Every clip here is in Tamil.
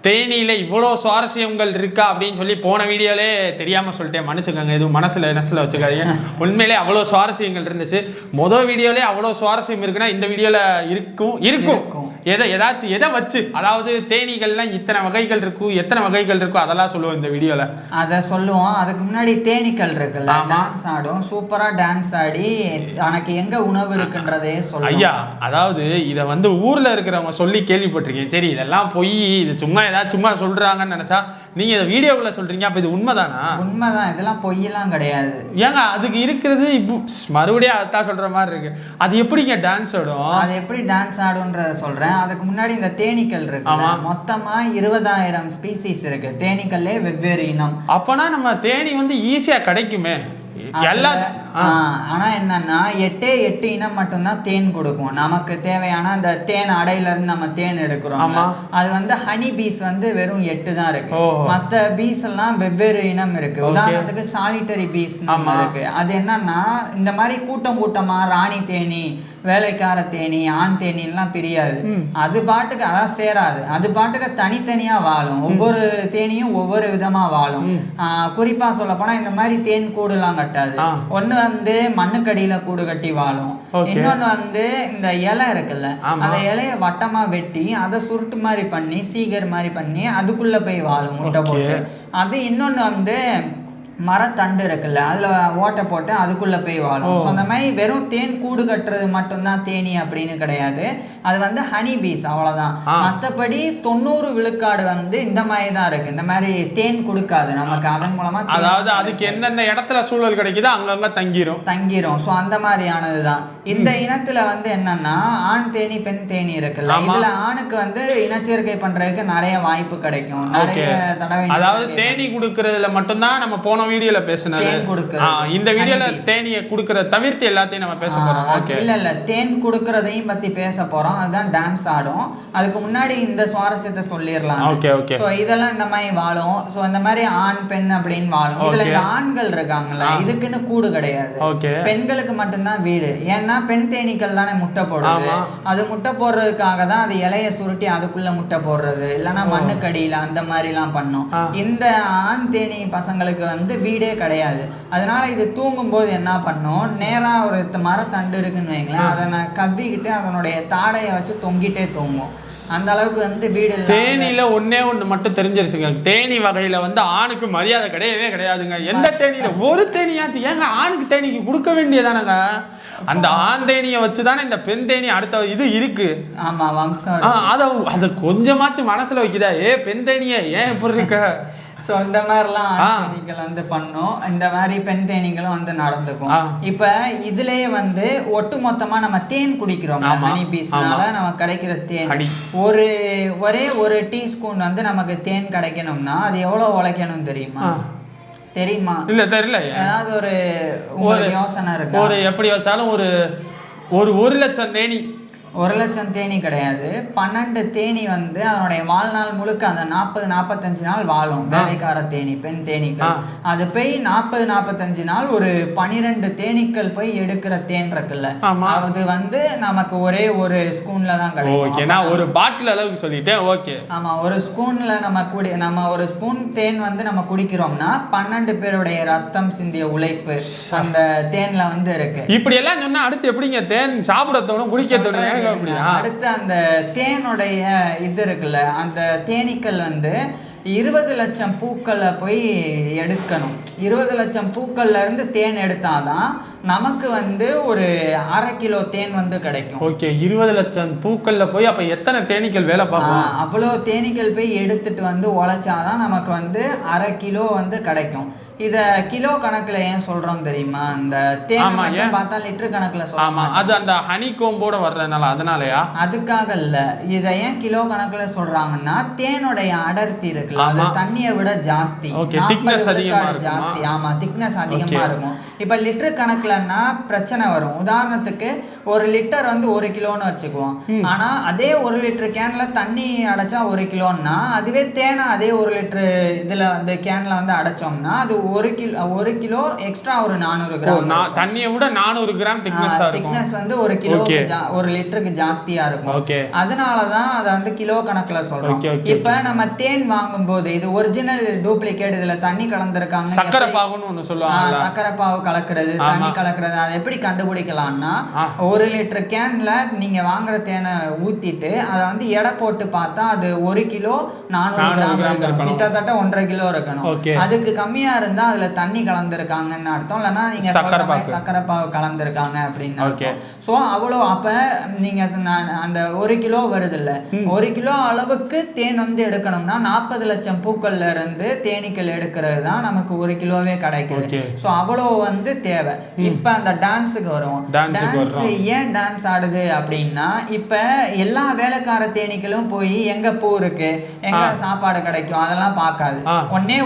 தேனியில் இவ்வளோ சுவாரஸ்யங்கள் இருக்கா அப்படின்னு சொல்லி போன வீடியோலே தெரியாமல் சொல்லிட்டேன், மன்னிச்சுக்கோங்க, எதுவும் மனசில் வச்சுக்காதீங்க. உண்மையிலே அவ்வளோ சுவாரஸ்யங்கள் இருந்துச்சு. மொதல் வீடியோலே அவ்வளோ சுவாரஸ்யம் இருக்குன்னா இந்த வீடியோவில் இருக்கும் ஏதாச்சும் எதை வச்சு, அதாவது தேனீகள்லாம் இத்தனை வகைகள் இருக்கும், எத்தனை வகைகள் இருக்கும் அதெல்லாம் சொல்லுவோம் இந்த வீடியோவில். அதை சொல்லுவோம். அதுக்கு முன்னாடி தேனீக்கள் இருக்குல்ல, டான்ஸ் ஆடும், சூப்பராக டான்ஸ் ஆடி எனக்கு எங்கே உணவு இருக்குன்றதே சொல்லுவோம். ஐயா, அதாவது இதை வந்து ஊரில் இருக்கிறவங்க சொல்லி கேள்விப்பட்டிருக்கேன். சரி, இதெல்லாம் பொய், இது சும்மா ஏதாவது சும்மா சொல்றாங்கன்னு நினைச்சா நீங்க இதை வீடியோக்குள்ள சொல்றீங்க, அப்ப இது உண்மைதானா? உண்மைதான், இதெல்லாம் பொய்யெல்லாம் கிடையாது. ஏங்க அதுக்கு இருக்கிறது இப்போ மறுபடியும் அதான் சொல்ற மாதிரி இருக்கு. அது எப்படிங்க டான்ஸ் ஆடும்? அது எப்படி டான்ஸ் ஆடும்ன்றத சொல்றேன். அதுக்கு முன்னாடி இந்த தேனீக்கள் இருக்கு, மொத்தமா 20,000 ஸ்பீசிஸ் இருக்கு. தேனீக்கள்லே வெவ்வேறு இனம். அப்பனா நம்ம தேனி வந்து ஈஸியா கிடைக்குமே எல்லா. ஆனா என்னன்னா 8 இனம் மட்டும்தான் தேன் கொடுக்கும். நமக்கு தேவையான அந்த தேன் அடையில இருந்து நம்ம தேன் எடுக்கிறோம். அது வந்து ஹனி பீஸ் வந்து வெறும் 8 தான் இருக்கு. மற்ற பீஸ் எல்லாம் வெவ்வேறு இனம் இருக்கு. உதாரணத்துக்கு சாலிட்டரி பீஸ் இருக்கு. அது என்னன்னா இந்த மாதிரி கூட்டமா ராணி தேனி, வேலைக்கார தேனி, ஆண் தேனிலாம் பிரியாது. அது பாட்டுக்கு அதான் சேராது. அது பாட்டுக்கு தனித்தனியா வாழும். ஒவ்வொரு தேனியும் ஒவ்வொரு விதமா வாழும். குறிப்பா சொல்ல போனா இந்த மாதிரி தேன் கூடுலாம் கட்டாது. ஒண்ணு வந்து மண்ணுக்கடியில கூடு கட்டி வாழும். இன்னொன்னு வந்து இந்த இலை இருக்குல்ல, அந்த இலைய வட்டமா வெட்டி அதை சுருட்டு மாதிரி பண்ணி சீகர் மாதிரி பண்ணி அதுக்குள்ள போய் வாழும் முட்டை போட்டு. அது இன்னொன்னு வந்து மரத்தண்டு இருக்குல்ல, அதுல ஓட்டை போட்டு அதுக்குள்ள போய் வாழும். ஸோ அந்த மாதிரி வெறும் தேன் கூடு கட்டுறது மட்டும்தான் தேனி அப்படின்னு கிடையாது. அது வந்து ஹனி பீஸ், அவ்வளவுதான். மற்றபடி 90 விழுக்காடு வந்து இந்த மாதிரி தான் இருக்கு. இந்த மாதிரி தேன் கொடுக்காது நமக்கு. அதன் மூலமா அதாவது அதுக்கு எந்தெந்த இடத்துல சூழல் கிடைக்குதோ அங்கங்க தங்கிரும். ஸோ அந்த மாதிரியானதுதான். இந்த இனத்துல வந்து என்னன்னா ஆண் தேனி பெண் தேனி இருக்குல்ல, இதுல ஆணுக்கு வந்து இனச்சேர்க்கை பண்றதுக்கு நிறைய வாய்ப்பு கிடைக்கும். நிறைய தடவை அதாவது தேனி கொடுக்கறதுல மட்டும்தான் நம்ம போன வீடியோல பேசினது. இந்த வீடியோல தேனியை குடுக்கறத தவிர்த்து எல்லாத்தையும் நம்ம பேச போறோம். இல்ல தேன் குடுக்கறதையும் பத்தி பேச போறோம். அதுதான் டான்ஸ் ஆடும். அதுக்கு முன்னாடி இந்த சுவாரஸ்யத்தை சொல்லிடலாம். சோ இதெல்லாம் இந்த மாதிரி வாழும். சோ இந்த மாதிரி ஆண் பெண் அப்படின்னு வாழும். இதுல இந்த ஆண்கள் இருக்காங்கல்ல, இதுக்குன்னு கூடு கிடையாது. பெண்களுக்கு மட்டும்தான் வீடு. ஏன்னா பெண் தேனீக்கள் தானே முட்டை போடுறது. அது முட்டை போடுறதுக்காக தான் அது இலைய சுருட்டி அதுக்குள்ள முட்டை போடுறது, இல்லைன்னா மண்ணுக்கடியில அந்த மாதிரி எல்லாம் பண்ணும். இந்த ஆண் தேனி பசங்களுக்கு வந்து வீடே கிடையாது. அதனால இது தூங்கும் போது என்ன பண்ணும், நேரா ஒரு மரத்தண்டு இருக்குன்னு வைங்களேன், அதை நான் கவ்விக்கிட்டு அதனுடைய தாடையை வச்சு தொங்கிட்டே தூங்கும். அந்த அளவுக்கு வந்து வீடு. தேனியில ஒண்ணு மட்டும் தெரிஞ்சிருச்சுங்க, தேனி வகையில வந்து ஆணுக்கு மரியாதை கிடையவே கிடையாதுங்க. எந்த தேனியில ஒரு தேனியாச்சும் ஏங்க ஆணுக்கு தேனிக்கு கொடுக்க வேண்டியதானங்க? அந்த ஆண் தேனியை வச்சுதானே இந்த பெண் தேனி அடுத்த இது இருக்கு. ஆமா, வம்சம். அதை கொஞ்சமாச்சும் மனசுல வைக்குதா? பெண் தேனியே ஏன் இப்படி இருக்க? ஸோ இந்த மாதிரிலாம் தேனீக்கள் வந்து பண்ணும். இந்த மாதிரி பெண் தேனீங்களும் வந்து நடந்துக்கும். இப்போ இதுலயே வந்து ஒட்டு மொத்தமா நம்ம தேன் குடிக்கிறோம். ஹனி பீஸ்னால நமக்கு கிடைக்கிற தேன் ஒரே ஒரு டீஸ்பூன் வந்து நமக்கு தேன் கிடைக்கணும்னா அது எவ்வளவு உழைக்கணும் தெரியுமா? இல்ல தெரியல. ஏதாவது ஒரு யோசனை இருக்கு? எப்படி வச்சாலும் ஒரு 1,00,000 தேனி. 1,00,000 தேனி கிடையாது. 12 தேனி வந்து அதனுடைய வாழ்நாள் முழுக்க அந்த 40-45 நாள் வாழும். வேலைக்கார தேனி பெண் தேனீக்கள் அது போய் 40-45 நாள் ஒரு 12 தேனீக்கள் போய் எடுக்கிற தேன் இருக்குல்ல, அது வந்து நமக்கு ஒரே ஒரு ஸ்பூன்ல தான் கிடைக்கும். ஒரு பாட்டில் அளவுக்கு சொல்லிட்டேன். ஓகே, ஆமா, ஒரு ஸ்பூன்ல நம்ம ஒரு ஸ்பூன் தேன் வந்து நம்ம குடிக்கிறோம்னா 12 பேருடைய ரத்தம் சிந்திய உழைப்பு அந்த தேன்ல வந்து இருக்கு. இப்படி எல்லாம் சொன்னா அடுத்து எப்படிங்க தேன் சாப்பிட தோணும், குடிக்க தோணும்? அடுத்து அந்த தேனுடைய இது இருக்குல்ல, அந்த தேனீக்கள் வந்து 20 லட்சம் பூக்களை போய் எடுக்கணும். 20 லட்சம் பூக்கள்ல இருந்து தேன் எடுத்தாதான் நமக்கு வந்து ஒரு 1/2 கிலோ தேன் வந்து கிடைக்கும். ஓகே, 20 லட்சம் பூக்கள்ல போய் அப்ப எத்தனை தேனீக்கள் வேலை பார்க்கும்? அவ்வளோ தேனீக்கள் போய் எடுத்துட்டு வந்து உழைச்சாதான் நமக்கு வந்து 1/2 கிலோ வந்து கிடைக்கும். இத கிலோ கணக்குல ஏன் சொல்றோம் தெரியுமா? அந்த தேன் பார்த்தா லிட்டர் கணக்குல சொல்றோம். அது அந்த ஹனி கோம்போட வர்றதுனால. அதனாலயா? அதுக்காக இல்ல. இத ஏன் கிலோ கணக்குல சொல்றாங்கன்னா தேனுடைய அடர்த்தி இருக்கு, இருக்குல்ல அது தண்ணியை விட ஜாஸ்தி, திக்னஸ் அதிகமா ஜாஸ்தி. ஆமா, திக்னஸ் அதிகமா இருக்கும். இப்ப லிட்டர் கணக்குலன்னா பிரச்சனை வரும். உதாரணத்துக்கு 1 லிட்டர் வந்து 1 கிலோன்னு வச்சுக்குவோம். ஆனா அதே 1 லிட்டர் கேன்ல தண்ணி அடைச்சா 1 கிலோன்னா, அதுவே தேனை அதே 1 லிட்டர் இதுல வந்து கேன்ல வந்து அடைச்சோம்னா அது 1 கிலோ எக்ஸ்ட்ரா ஒரு 400 கிராம். தண்ணியை விட 400 கிராம் திக்னஸ் வந்து 1 கிலோக்கு 1 லிட்டருக்கு ஜாஸ்தியா இருக்கும். அதனாலதான் அதை வந்து கிலோ கணக்குல சொல்றோம். இப்ப நம்ம தேன் வாங்கும் போது இது ஒரிஜினல் டூப்ளிகேட், இதுல தண்ணி கலந்துருக்காங்க, சக்கரை பாகுன்னு ஒண்ணு சொல்லுவாங்க, சக்கரை பாகு கலக்குறது, தண்ணி கலக்குறது, அதை எப்படி கண்டுபிடிக்கலாம்னா 1 லிட்டர் கேன்ல நீங்க வாங்குற தேனை ஊத்திட்டு அதை வந்து எடை போட்டு பார்த்தா அது 1 கிலோ 400 கிராம் இருக்கணும், கிட்டத்தட்ட 1.5 கிலோ இருக்கணும். அதுக்கு கம்மியா இருந்தா அதுல தண்ணி கலந்துருக்காங்கன்னு அர்த்தம், இல்லைன்னா நீங்க சக்கரை பாகு கலந்துருக்காங்க அப்படின்னு அர்த்தம். சோ அவ்வளோ அப்ப நீங்க அந்த 1 கிலோ வருது இல்ல, 1 கிலோ அளவுக்கு தேன் வந்து எடுக்கணும்னா 40 லட்சம் பூக்கள்ல இருந்து தேனீக்கள் எடுக்கிறது தான் நமக்கு 1 கிலோவே கிடைக்குது. சோ அவ்வளோ வந்து தேவை. இப்ப அந்த டான்ஸுக்கு வரும். டான்ஸ் ஏன் டான்ஸ் ஆடுது அப்படின்னா, இப்ப எல்லா வேலைக்கார தேனீக்களும் போய் எங்க பூ இருக்கு, எங்க சாப்பாடு கிடைக்கும் அதெல்லாம் பார்க்காது.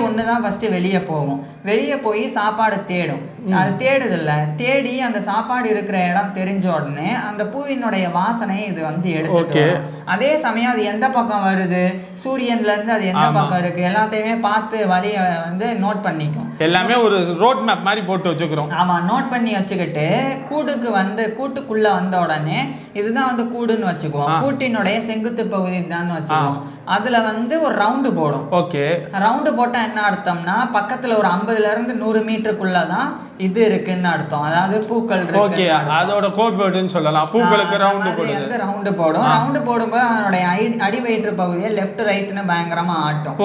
ஒண்ணுதான் ஃபர்ஸ்ட் வெளியே போகும். வெளியே போய் சாப்பாடு தேடும். அது தேடுதில்ல, தேடி அந்த சாப்பாடு இருக்கிற இடம் தெரிஞ்ச உடனே அந்த பூவினுடைய வாசனை இது வந்து எடுத்துட்டு அதே சமயம் அது எந்த பக்கம் வருது, சூரியன்ல இருந்து அது எந்த பக்கம் இருக்கு எல்லாத்தையுமே பார்த்து வழிய வந்து நோட் பண்ணிக்கும். எல்லாமே ஒரு ரோட் மேப் மாதிரி போட்டு வச்சுக்கிறோம். ஆமா, நோட் பண்ணி வச்சுக்கிட்டு கூட்டுக்குள்ள வந்த உடனே இதுதான் வந்து கூடுன்னு வச்சுக்குவோம். கூட்டினுடைய செங்குத்து பகுதி தான் வச்சுக்குவோம். அதுல வந்து ஒரு ரவுண்டு போடும். ரவுண்டு போட்டா என்ன அர்த்தம்னா, பக்கத்துல ஒரு 50ல இருந்து 100 மீட்டருக்குள்ளதான் இது இருக்குன்னு அர்த்தம். அதாவது பூக்கள் இருக்கு, அதோட கோட் வேர்டுன்னு சொல்லலாம். பூக்களுக்கு ரவுண்டு போடுது, ரவுண்டு போடும். ரவுண்டு போடும்போது அதனுடைய அடி வயிற்று பகுதியை லெஃப்ட் ரைட்னு பயங்கரமா ஆட்டும்.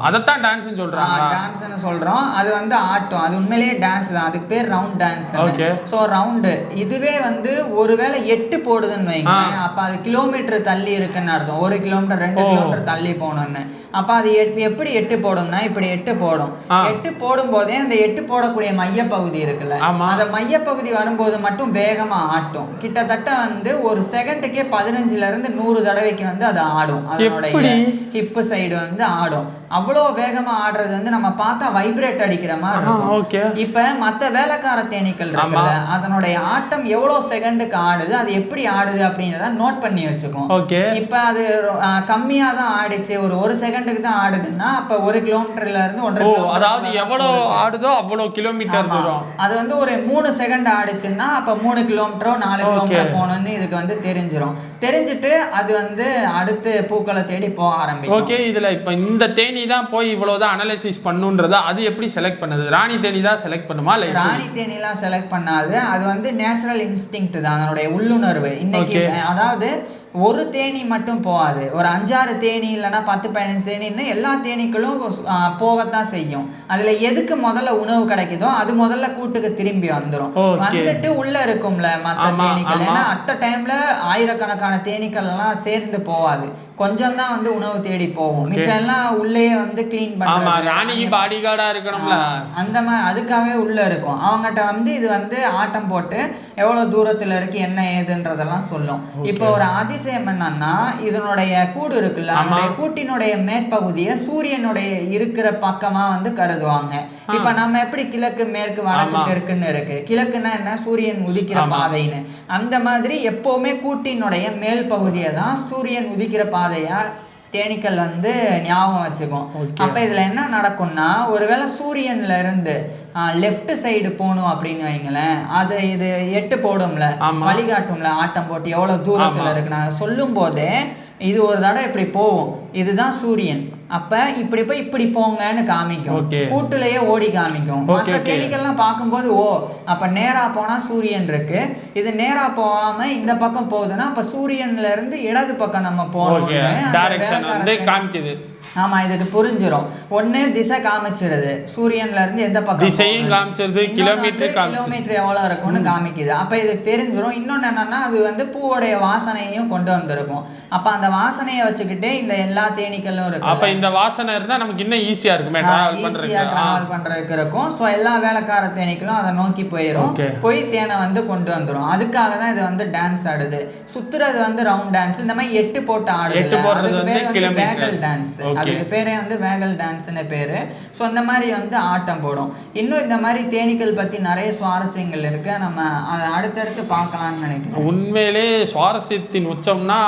அதத்தான் டான்ஸ்னு சொல்றாங்க. டான்ஸ்னு சொல்றோம். அது வந்து ஆட்டும். அது உண்மையிலேயே டான்ஸ் தான். அதுக்கு பேர் ரவுண்ட் டான்ஸ். சோ ரவுண்டு இதுவே வந்து ஒருவேளை 8 போடுதுன்னு வைங்க, அப்ப அது கிலோமீட்டர் தள்ளி இருக்குன்னு அர்த்தம். 1 கிலோமீட்டர் 2 கிலோமீட்டர் தள்ளி போகணும்னு. அப்ப அது எப்படி 8 போடும்னா, இப்படி 8 போடும். 8 போடும் போதே அந்த 8 போடக்கூடிய மைய பகுதி இருக்குல்ல, அந்த மைய பகுதி வரும்போது மட்டும் வேகமா ஆட்டும். கிட்டத்தட்ட வந்து ஒரு செகண்டுக்கே 15ல இருந்து 100 தடவைக்கு வந்து அது ஆடும். அதனுடைய ஹிப் சைடு வந்து ஆடும். அவ்வளோ வேகமா ஆடுறது வந்து நம்ம பார்த்தா வைப்ரேட் அடிக்கிற மாதிரி இருக்கும். இப்ப மத்த வேலைக்கார தேனீக்கள் இருக்குல்ல, அதனுடைய ஆட்டம் எவ்வளவு செகண்டுக்கு ஆடுது, அது எப்படி ஆடுது அப்படின்றத நோட் பண்ணி வச்சுக்கும். இப்ப அது கம்மியா தான் ஆடிச்சு, ஒரு செகண்டுக்கு தான் ஆடுதுன்னா அப்ப 1 கிலோமீட்டர்ல இருந்து 1.5 கிலோமீட்டர், அதாவது எவ்வளவு ஆடுதோ அவ்வளவு கிலோமீட்டர் தூரம். அது வந்து ஒரு 3 செகண்ட் ஆடிச்சுன்னா அப்ப 3 கிலோமீட்டரோ 4 கிலோமீட்டர் போகணும்னு இதுக்கு வந்து தெரிஞ்சிட்டு அது வந்து அடுத்து பூக்களை தேடி போக ஆரம்பிக்கும். இதுல இப்ப இந்த தேனி தான் போய் இவ்வளவுதான் அனலைசிஸ் பண்ணுன்றதா அது எப்படி செலக்ட் பண்ணுது? ராணி தேனி தான் செலக்ட் பண்ணுமா? ராணி தேனிலாம் செலக்ட் பண்ணாது. அது வந்து நேச்சுரல் இன்ஸ்டிங்க்ட் தான், அதனுடைய உள்ளுணர்வு. இன்னைக்கு அதாவது ஒரு தேனி மட்டும் போகாது, ஒரு 5-6 தேனி இல்லைன்னா 10-15 தேனின்னு எல்லா தேனீக்களும் போகத்தான் செய்யும். அதுல எதுக்கு முதல்ல உணவு கிடைக்குதோ அது முதல்ல கூட்டுக்கு திரும்பி வந்துடும். வந்துட்டு உள்ள இருக்கும்ல மற்ற தேனீக்கள், ஏன்னா அட்ட டைம்ல ஆயிரக்கணக்கான தேனீக்கள் எல்லாம் சேர்ந்து போகாது, கொஞ்சம் தான் வந்து உணவு தேடி போகும். மிச்சம் எல்லாம் உள்ளே வந்து கிளீன் பண்றது, பாடி கார்டா இருக்கணும்ல, அந்த மாதிரி அதுக்காகவே உள்ள இருக்கும். அவங்ககிட்ட வந்து இது வந்து ஆட்டம் போட்டு எவ்வளவு தூரத்துல இருக்கு என்ன ஏதுன்றதெல்லாம் சொல்லும். இப்போ ஒரு அதிசயம் என்னன்னா, இதனுடைய கூடு இருக்குல்ல, அந்த கூட்டினுடைய மேற்பகுதியை சூரியனுடைய இருக்கிற பக்கமா வந்து கருதுவாங்க. இப்ப நம்ம எப்படி கிழக்கு மேற்கு வடக்கு தெற்குன்னு இருக்கு, கிழக்குன்னா என்ன, சூரியன் உதிக்கிற பாதைன்னு, அந்த மாதிரி எப்பவுமே கூட்டினுடைய மேல் பகுதியை தான் சூரியன் உதிக்கிற பாதையா தேனீக்கள் வந்து ஞாபகம் வச்சுக்கும். அப்ப இதுல என்ன நடக்கும்னா, ஒருவேளை சூரியன்ல இருந்து லெஃப்ட் சைடு போகணும் அப்படின்னு வைங்களேன், அது இது 8 போடும்ல, வழிகாட்டும்ல, ஆட்டம் போட்டு எவ்வளவு தூரத்துல இருக்கு நான் சொல்லும் போதே இது ஒரு தடவை இப்படி போகும், இதுதான் சூரியன். அப்ப இப்படி போய் இப்படி போங்கன்னு காமிக்கும், கூட்டுலயே ஓடி காமிக்கும். மற்ற தேனீக்கள்லாம் பார்க்கும்போது அப்ப நேரா போனா சூரியன் இருக்கு, இது நேரா போகாம இந்த பக்கம் போகுதுன்னா அப்ப சூரியன்ல இருந்து இடது பக்கம் நம்ம போகணும். ஆமா, இதுக்கு புரிஞ்சிடும். ஒண்ணு திசை காமிச்சிருது, சூரியன்ல இருந்து எந்த பக்கம் திசையும் காமிச்சிருது, கிலோமீட்டர் எவ்வளவு இருக்கும்னு காமிக்குது. அப்ப இதுக்கு தெரிஞ்சிடும். இன்னொன்னு என்னன்னா, அது வந்து பூவோடைய வாசனையும் கொண்டு வந்திருக்கும். அப்ப அந்த வாசனையை வச்சுக்கிட்டே இந்த எல்லா தேனீக்களும் இருக்கு. அப்ப இந்த வாசனை இருந்தா நமக்கு இன்னும் ஈஸியா இருக்குமே டிராவல் பண்றதுக்கு இருக்கும். சோ எல்லா வேலைக்கார தேனீக்களும் அதை நோக்கி போயிடும், போய் தேனை வந்து கொண்டு வந்துடும். அதுக்காக தான் இது வந்து டான்ஸ் ஆடுது. சுத்துறது வந்து ரவுண்ட் டான்ஸ். இந்த மாதிரி 8 போட்டு ஆடுது, அதுக்கு பேர் வந்து வேகல் டான்ஸ். அதுக்கு பேரே வந்து வேகல் டான்ஸ்னு பேரு. ஸோ இந்த மாதிரி வந்து ஆட்டம் போடும். இன்னும் இந்த மாதிரி தேனீக்கள் பத்தி நிறைய சுவாரஸ்யங்கள் இருக்கு, நம்ம அதை அடுத்தடுத்து பார்க்கலாம்னு நினைக்கிறேன். உண்மையிலே சுவாரஸ்யத்தின் உச்சம்னா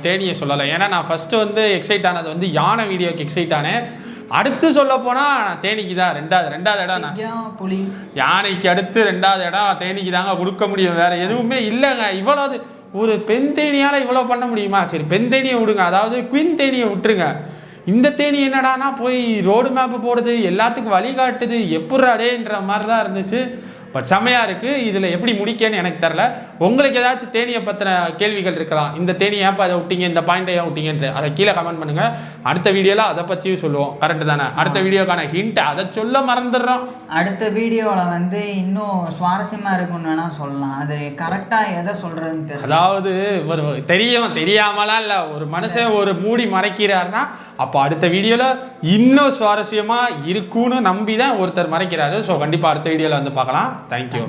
தேனியை சொல்லலை. ஏன்னா நான் ஃபர்ஸ்ட் வந்து எக்ஸைட் ஆனது வந்து யானை வீடியோக்கு எக்ஸைட் ஆனேன். அடுத்து சொல்ல போனா தேனிக்கு தான் ரெண்டாவது இடம். புலி யானைக்கு அடுத்து 2வது இடம் தேனிக்கு தாங்க கொடுக்க முடியும், வேற எதுவுமே இல்லைங்க. இவ்வளவு ஒரு பெண் தேனியால இவ்வளவு பண்ண முடியுமா? சரி, பெண் தேனியை விடுங்க, அதாவது குயின் தேனியை விட்டுருங்க. இந்த தேனி என்னடானா போய் ரோடு மேப்பு போடுது, எல்லாத்துக்கும் வழிகாட்டுது, எப்படாடேன்ற மாதிரி தான் இருந்துச்சு. பட் செம்மையாக இருக்குது. இதில் எப்படி முடிக்கன்னு எனக்கு தெரில. உங்களுக்கு ஏதாச்சும் தேனியை பற்றின கேள்விகள் இருக்கலாம், இந்த தேனி ஏன்ப்பா அதை விட்டீங்க, இந்த பாயிண்டை ஏன் விட்டீங்கன்ற, அதை கீழே கமெண்ட் பண்ணுங்கள். அடுத்த வீடியோவில் அதை பற்றியும் சொல்லுவோம். கரெக்டு தானே? அடுத்த வீடியோக்கான ஹிண்ட் அதை சொல்ல மறந்துடுறோம். அடுத்த வீடியோவில் வந்து இன்னும் சுவாரஸ்யமாக இருக்கும்னு வேணால் சொல்லலாம். அது கரெக்டாக எதை சொல்கிறதுன்னு தெரியல. அதாவது ஒரு தெரியாமலாம் இல்லை, ஒரு மனுஷன் ஒரு மூடி மறைக்கிறாருன்னா அப்போ அடுத்த வீடியோவில் இன்னும் சுவாரஸ்யமாக இருக்குன்னு நம்பி தான் ஒருத்தர் மறைக்கிறாரு. ஸோ கண்டிப்பாக அடுத்த வீடியோவில் வந்து பார்க்கலாம். தேங்க்யூ.